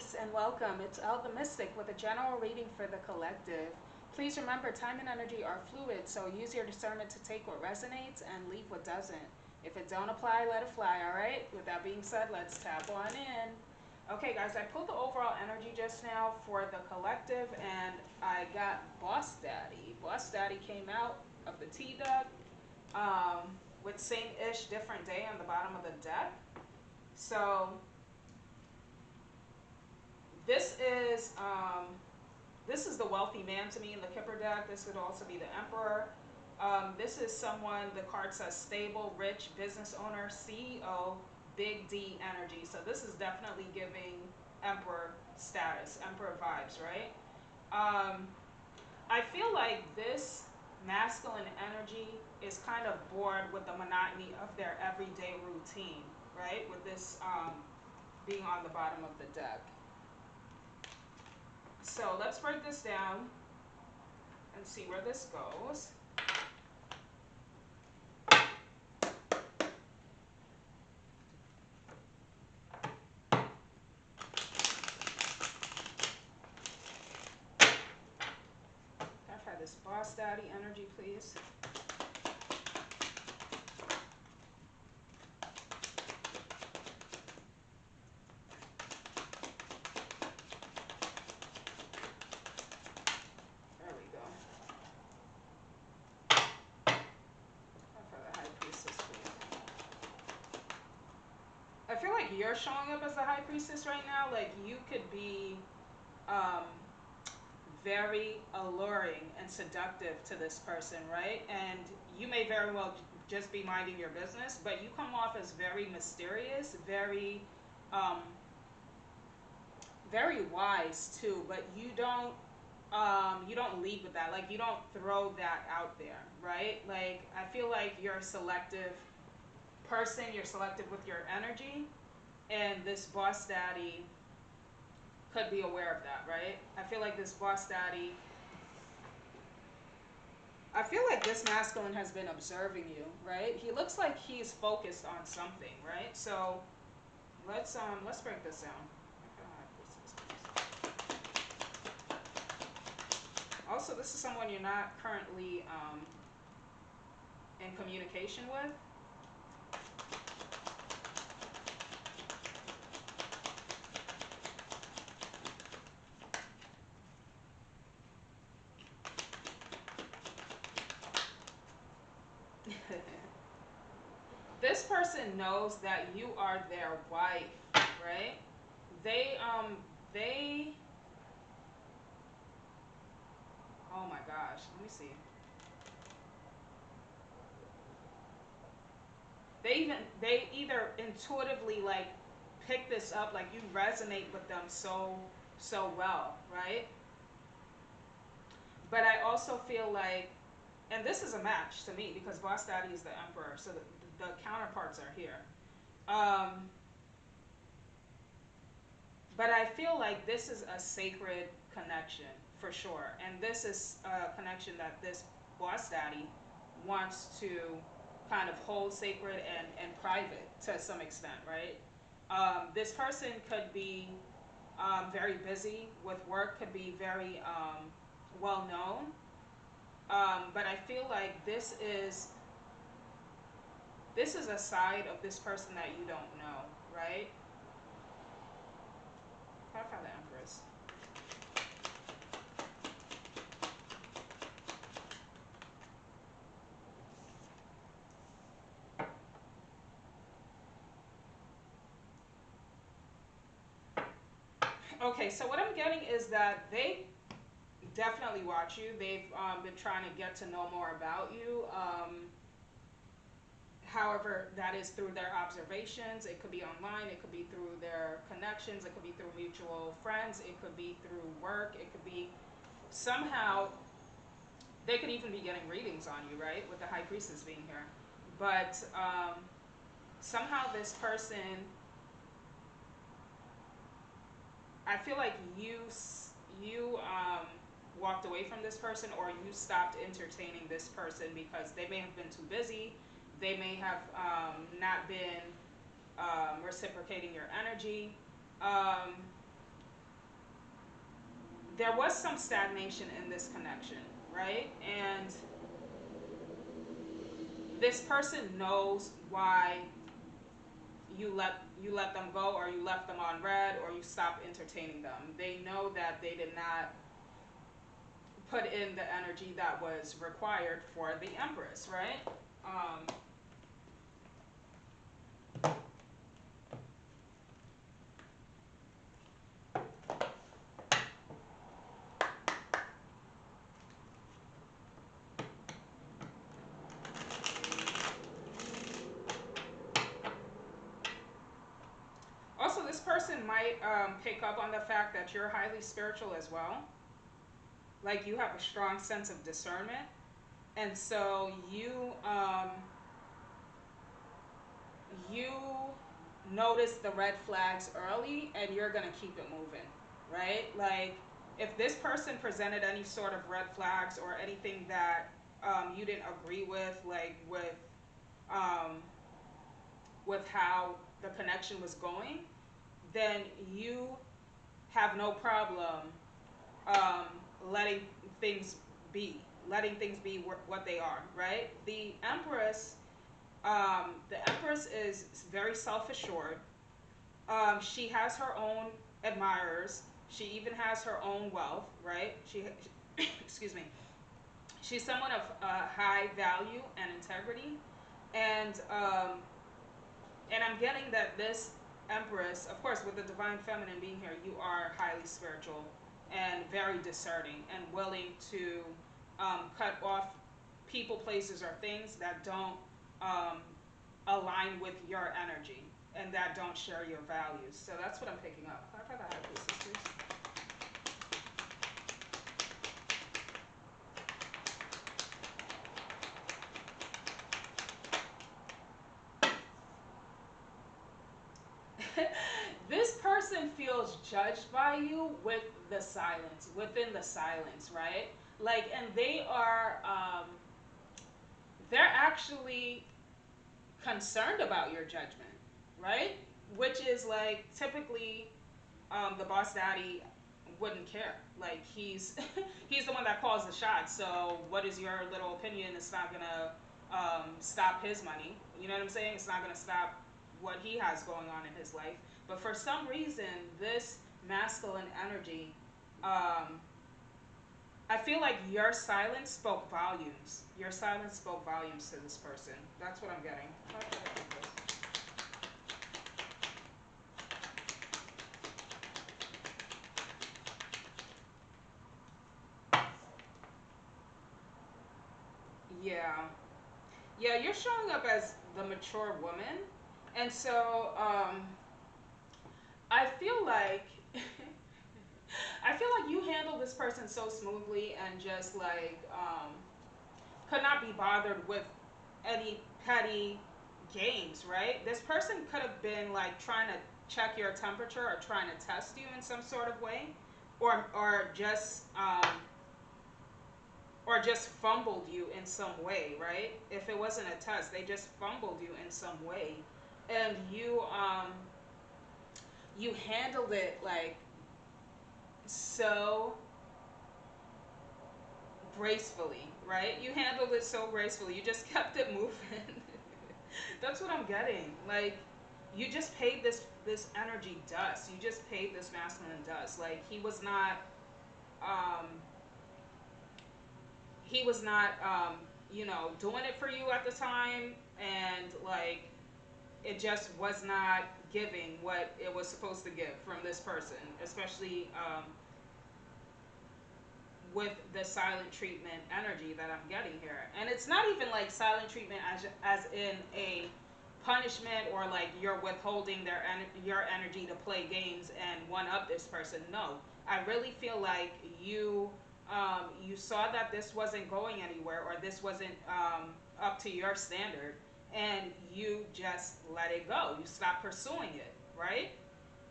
Peace and welcome. It's El the Mystic with a general reading for the collective. Please remember, time and energy are fluid, so use your discernment to take what resonates and leave what doesn't. If it don't apply, let it fly, all right? With that being said, let's tap on in. Okay, guys, I pulled the overall energy just now for the collective, and I got Boss Daddy. Boss Daddy came out of the T-Duck with same-ish, different day on the bottom of the deck. So this is the wealthy man to me in the Kipper deck. This could also be the Emperor. This is someone, the card says stable, rich, business owner, CEO, big D energy. So this is definitely giving Emperor status, Emperor vibes, right? I feel like this masculine energy is kind of bored with the monotony of their everyday routine, right? With this being on the bottom of the deck. So let's break this down and see where this goes. Clarify this Boss Daddy energy, please. There we go. Clarify the High Priestess, please. I feel like you're showing up as the High Priestess right now. Like you could be very alluring and seductive to this person, right? And you may very well just be minding your business, but you come off as very mysterious, um, very wise too. But you don't lead with that. Like you don't throw that out there, right? Like I feel like you're a selective person. You're selective with your energy, and this Boss Daddy could be aware of that, right? I feel like this Boss Daddy, I feel like this masculine has been observing you, right? He looks like he's focused on something, right? So let's break this down. Also, this is someone you're not currently in communication with. This person knows that you are their wife, right? They they oh my gosh, let me see. They either intuitively like pick this up, like you resonate with them so well, right? But I also feel like, and this is a match to me because Boss Daddy is the Emperor, so the counterparts are here. Um, but I feel like this is a sacred connection for sure, and this is a connection that this Boss Daddy wants to kind of hold sacred and private to some extent, right? This person could be very busy with work, could be very well known, but I feel like this is a side of this person that you don't know, right? Clarify the Empress. Okay, so what I'm getting is that they definitely watch you. They've been trying to get to know more about you. However, that is through their observations. It could be online. It could be through their connections. It could be through mutual friends. It could be through work. It could be somehow they could even be getting readings on you, right? With the High Priestess being here. But somehow this person, I feel like you walked away from this person, or you stopped entertaining this person because they may have been too busy. They may have not been reciprocating your energy. Um, there was some stagnation in this connection, right? And this person knows why you let them go, or you left them on red, or you stopped entertaining them. They know that they did not put in the energy that was required for the Empress, right? Um, Also, this person might pick up on the fact that you're highly spiritual as well. Like, you have a strong sense of discernment, and so you notice the red flags early, and you're gonna keep it moving, right? Like, if this person presented any sort of red flags or anything that you didn't agree with, like um, with how the connection was going, then you have no problem um, letting things be, letting things be what they are, right? The Empress is very self-assured. She has her own admirers. She even has her own wealth, right? Excuse me. She's someone of high value and integrity, and I'm getting that this Empress, of course, with the divine feminine being here, you are highly spiritual and very discerning and willing to cut off people, places, or things that don't um, align with your energy and that don't share your values. So that's what I'm picking up. Clarify the high priestess, please. This person feels judged by you with the silence, within the silence, right? Like, and they're actually concerned about your judgment, right? Which is like, typically the boss daddy wouldn't care. Like, he's he's the one that calls the shots. So what is your little opinion? It's not gonna stop his money. You know what I'm saying? It's not gonna stop what he has going on in his life. But for some reason, this masculine energy, um, I feel like your silence spoke volumes. Your silence spoke volumes to this person. That's what I'm getting. Yeah. Yeah, you're showing up as the mature woman. And so I feel like I feel like you handle this person so smoothly, and just like could not be bothered with any petty games, right? This person could have been like trying to check your temperature or trying to test you in some sort of way, or just fumbled you in some way, right? If it wasn't a test, they just fumbled you in some way, and you handled it like so gracefully, right? You handled it so gracefully. You just kept it moving. That's what I'm getting. Like, you just paid this energy dust. You just paid this masculine dust. Like, um he was not doing it for you at the time, and like, it just was not giving what it was supposed to give from this person, especially with the silent treatment energy that I'm getting here. And it's not even like silent treatment as in a punishment, or like you're withholding your energy to play games and one up this person. No, I really feel like you saw that this wasn't going anywhere, or this wasn't up to your standard, and you just let it go. You stop pursuing it, right?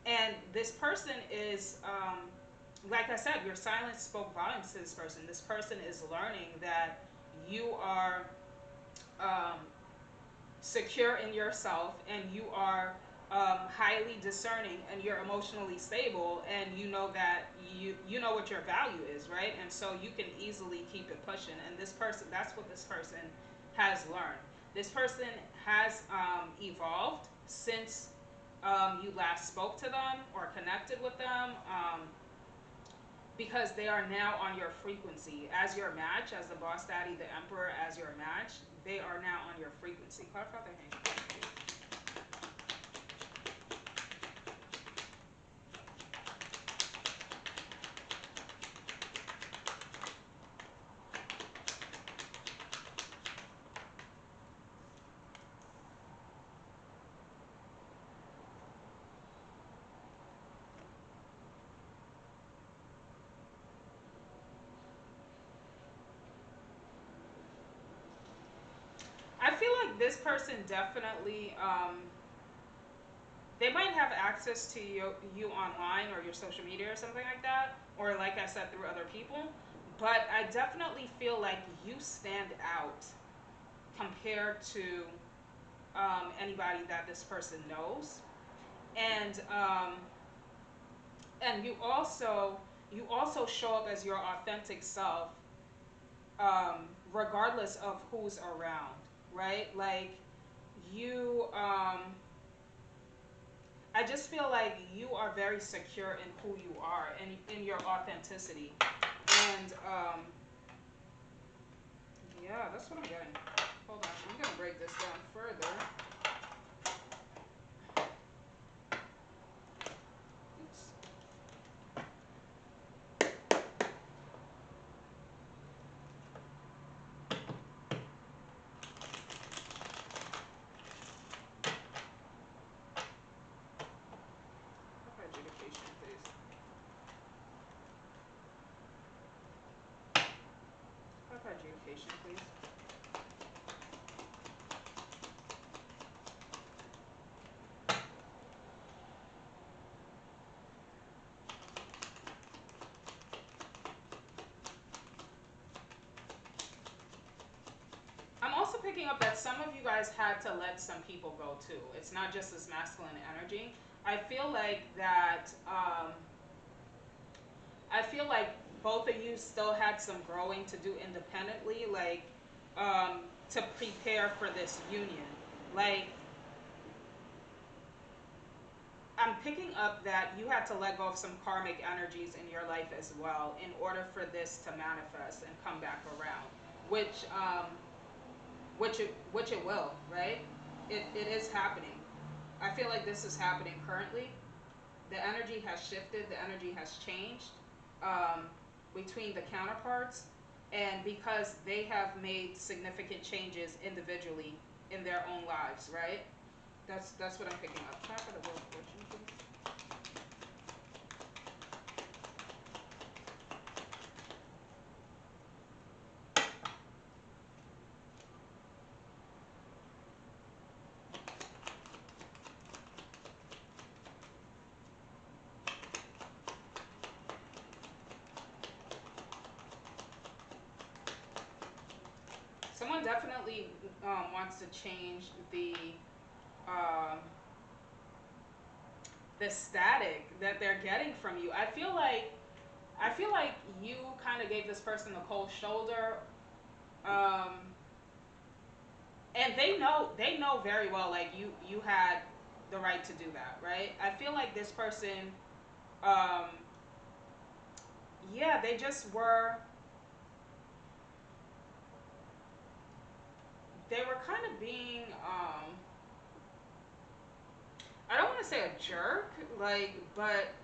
And this person is, like I said, your silence spoke volumes to this person. This person is learning that you are um, secure in yourself, and you are highly discerning and you're emotionally stable and you know that you know what your value is, right? And so you can easily keep it pushing. And this person, that's what this person has learned. This person has evolved since you last spoke to them or connected with them, because they are now on your frequency as your match, as the boss daddy, the emperor, as your match. They are now on your frequency. Clarify their name. I feel like this person definitely, they might have access to you online or your social media or something like that, or like I said, through other people. But I definitely feel like you stand out compared to anybody that this person knows, and you also show up as your authentic self, regardless of who's around, right? Like you, I just feel like you are very secure in who you are and in your authenticity. And yeah, that's what I'm getting. Hold on, I'm gonna break this down further. Oops. Adjudication, please. Adjudication, please. I'm also picking up that some of you guys had to let some people go too. It's not just this masculine energy. I feel like that. I feel like both of you still had some growing to do independently, like to prepare for this union. Like I'm picking up that you had to let go of some karmic energies in your life as well in order for this to manifest and come back around, which which it will, right? It is happening. I feel like this is happening currently. The energy has shifted. The energy has changed, um, between the counterparts, and because they have made significant changes individually in their own lives, right? That's what I'm picking up. Try for the Wheel of Fortune, please. Someone definitely wants to change um, the static that they're getting from you. I feel like you kind of gave this person a cold shoulder, um, and they know very well, like you had the right to do that, right? I feel like this person, um, yeah, they just were, they were kind of being, I don't want to say a jerk, like, but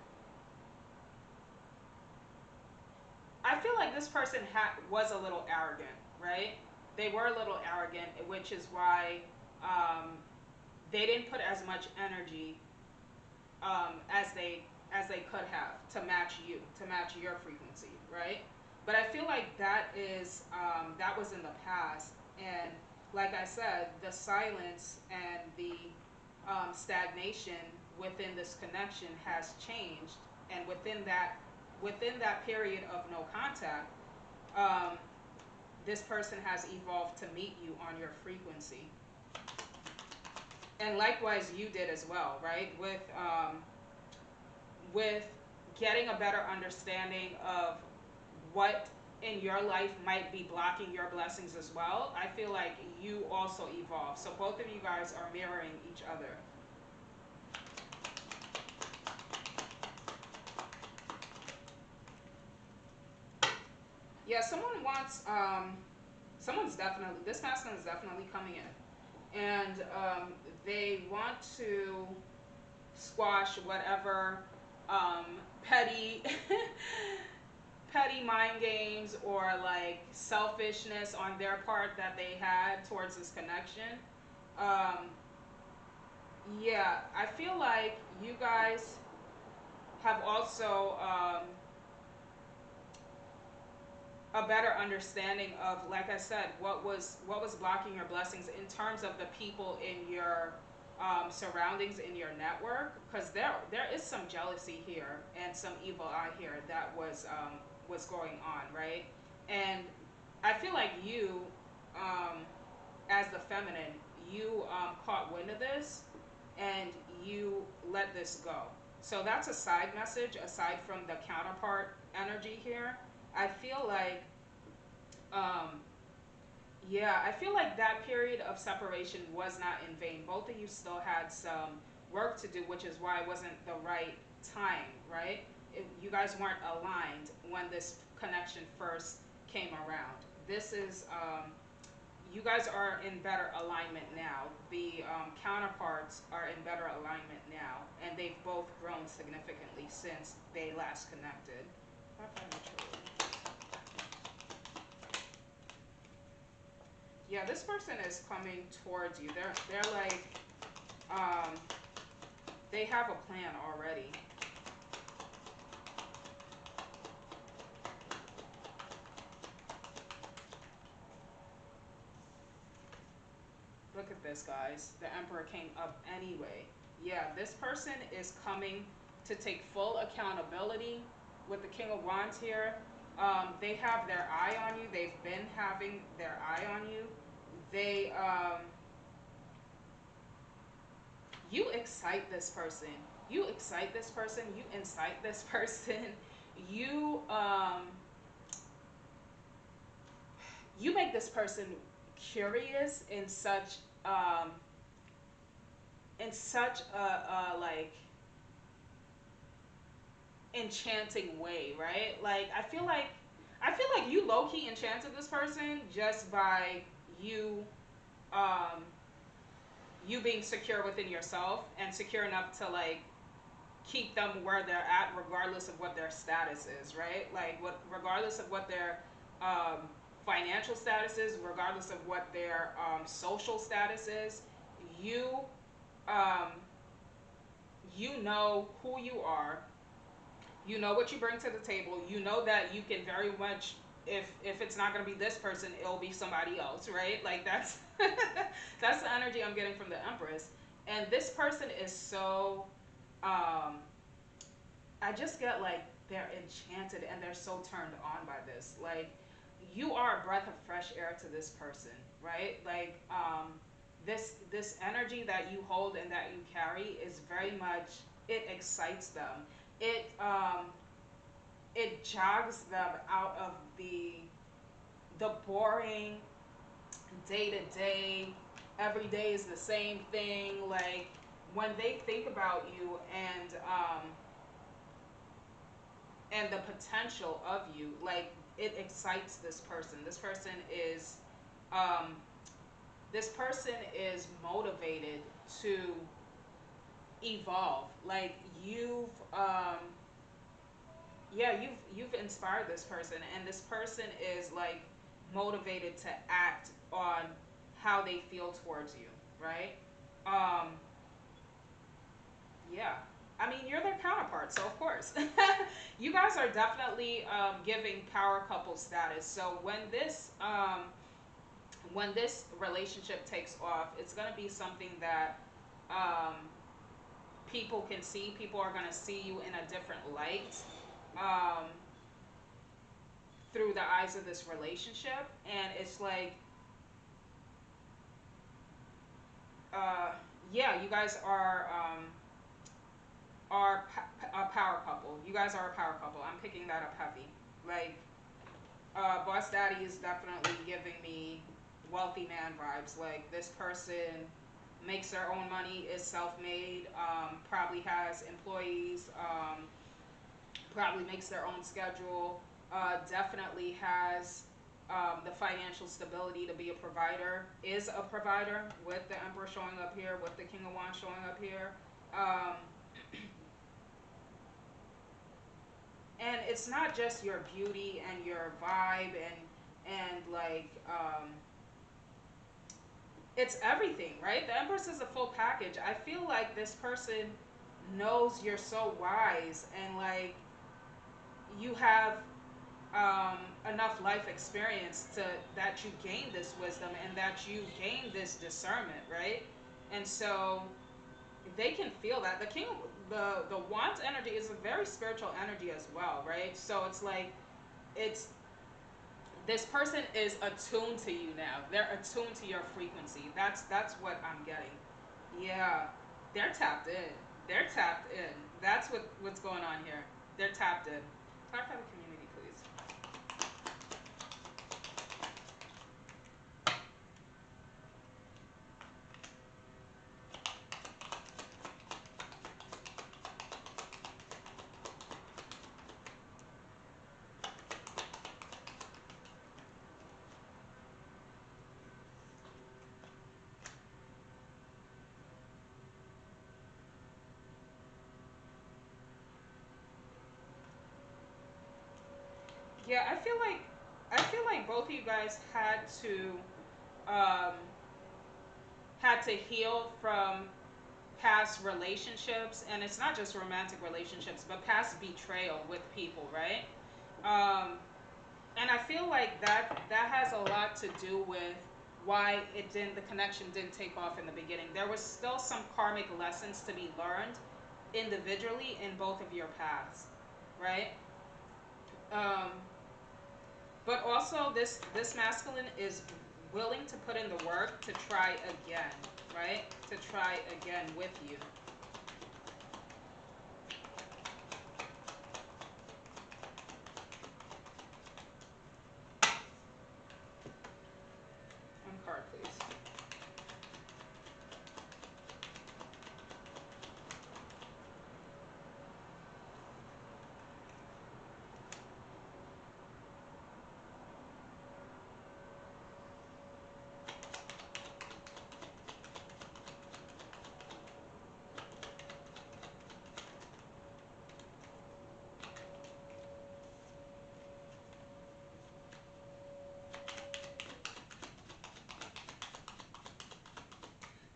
I feel like this person was a little arrogant, right? They were a little arrogant, which is why um, they didn't put as much energy, as they could have to match you, to match your frequency, right? But I feel like that was in the past, and like I said, the silence and the stagnation within this connection has changed, and within that period of no contact, um, this person has evolved to meet you on your frequency. And likewise you did as well, right? With getting a better understanding of what in your life might be blocking your blessings as well, I feel like you also evolve. So both of you guys are mirroring each other. Yeah, someone wants someone's definitely, this masculine is definitely coming in, and they want to squash whatever um, petty petty mind games or like selfishness on their part that they had towards this connection. Um, yeah, I feel like you guys have also a better understanding of, like I said, what was blocking your blessings in terms of the people in your surroundings, in your network, because there is some jealousy here and some evil eye here that was going on, right? And I feel like you, um, as the feminine, you caught wind of this and you let this go. So that's a side message aside from the counterpart energy here. I feel like, um, yeah, I feel like that period of separation was not in vain. Both of you still had some work to do, which is why it wasn't the right time, right? You guys weren't aligned when this connection first came around. This is, you guys are in better alignment now. The counterparts are in better alignment now, and they've both grown significantly since they last connected. Yeah, this person is coming towards you. They're like, um, they have a plan already. Look at this, guys. The Emperor came up anyway. Yeah, this person is coming to take full accountability with the King of Wands here. They have their eye on you. They've been having their eye on you. They, you excite this person. You excite this person. You incite this person. You, you make this person curious um, in such a like enchanting way, right? Like I feel like you low key enchanted this person just by you um you being secure within yourself and secure enough to like keep them where they're at regardless of what their status is, right? Like what regardless of what their um financial status is, regardless of what their social status is, you um you know who you are, you know what you bring to the table, you know that you can very much, if it's not going to be this person, it'll be somebody else, right? Like that's that's the energy I'm getting from the Empress. And this person is so um I just get like they're enchanted and they're so turned on by this. Like you are a breath of fresh air to this person, right? Like this energy that you hold and that you carry is very much, it excites them. It jogs them out of the boring day to day, every day is the same thing. Like when they think about you and the potential of you, like it excites this person. Um, this person is motivated to evolve. Like yeah, you've inspired this person, and this person is like motivated to act on how they feel towards you, right? Um, yeah. I mean, you're their counterpart, so of course. You guys are definitely giving power couple status. So when this relationship takes off, it's gonna be something that um, people can see. People are gonna see you in a different light um, through the eyes of this relationship, and it's like, uh, yeah, you guys a power couple. You guys are a power couple. I'm picking that up heavy. Like, Boss Daddy is definitely giving me wealthy man vibes. Like, this person makes their own money, is self-made, probably has employees, probably makes their own schedule, definitely has the financial stability to be a provider, is a provider with the Emperor showing up here, with the King of Wands showing up here. Um, and it's not just your beauty and your vibe and like it's everything, right? The Empress is a full package. I feel like this person knows you're so wise and like you have enough life experience to that you gain this wisdom and that you gain this discernment, right? And so they can feel that the Wands energy is a very spiritual energy as well, right? So it's like it's this person is attuned to you now. They're attuned to your frequency. That's what I'm getting. Yeah, they're tapped in. They're tapped in. That's what's going on here. They're tapped in. Clarify the community, please. Yeah, I feel like both of you guys um, had to heal from past relationships, and it's not just romantic relationships, but past betrayal with people, right? Um, and I feel like that has a lot to do with why the connection didn't take off in the beginning. There was still some karmic lessons to be learned individually in both of your paths, right? Um, but also this masculine is willing to put in the work to try again, right? To try again with you. One card, please.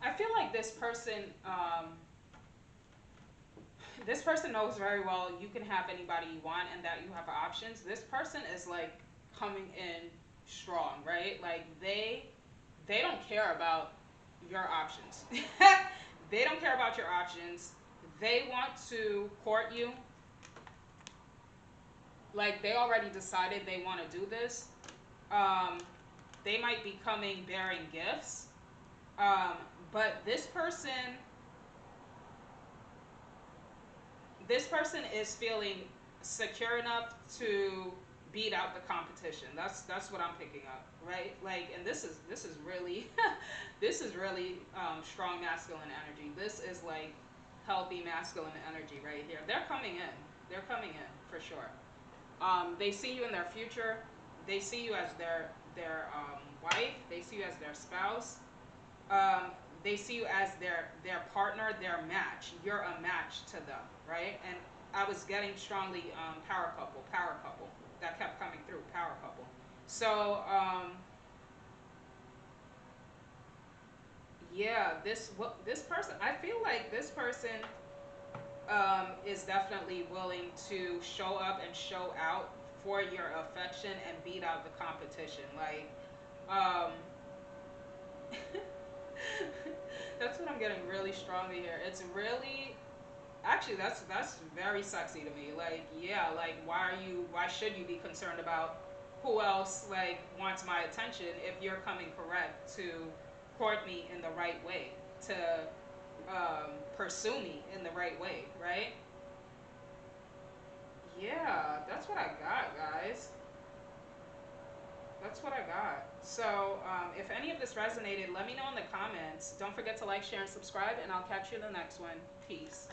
I feel like this person knows very well you can have anybody you want and that you have options. This person is like coming in strong, right? Like they don't care about your options. They don't care about your options. They want to court you. Like they already decided they want to do this. Um, they might be coming bearing gifts. Um, but this person is feeling secure enough to beat out the competition. That's what I'm picking up, right? Like, and this is really this is really strong masculine energy. This is like healthy masculine energy right here. They're coming in. They're coming in for sure. They see you in their future. They see you as their wife. They see you as their spouse. um, they see you as their partner, their match. You're a match to them, right? And I was getting strongly power couple. That kept coming through, power couple. So yeah, this person, I feel like this person is definitely willing to show up and show out for your affection and beat out the competition. Like, um, that's what I'm getting really strongly here. It's really actually that's very sexy to me. Like, yeah, like why should you be concerned about who else like wants my attention if you're coming correct to court me in the right way, to pursue me in the right way, right? Yeah, that's what I got, guys. That's what I got. So, if any of this resonated, let me know in the comments. Don't forget to like, share, and subscribe, and I'll catch you in the next one. Peace.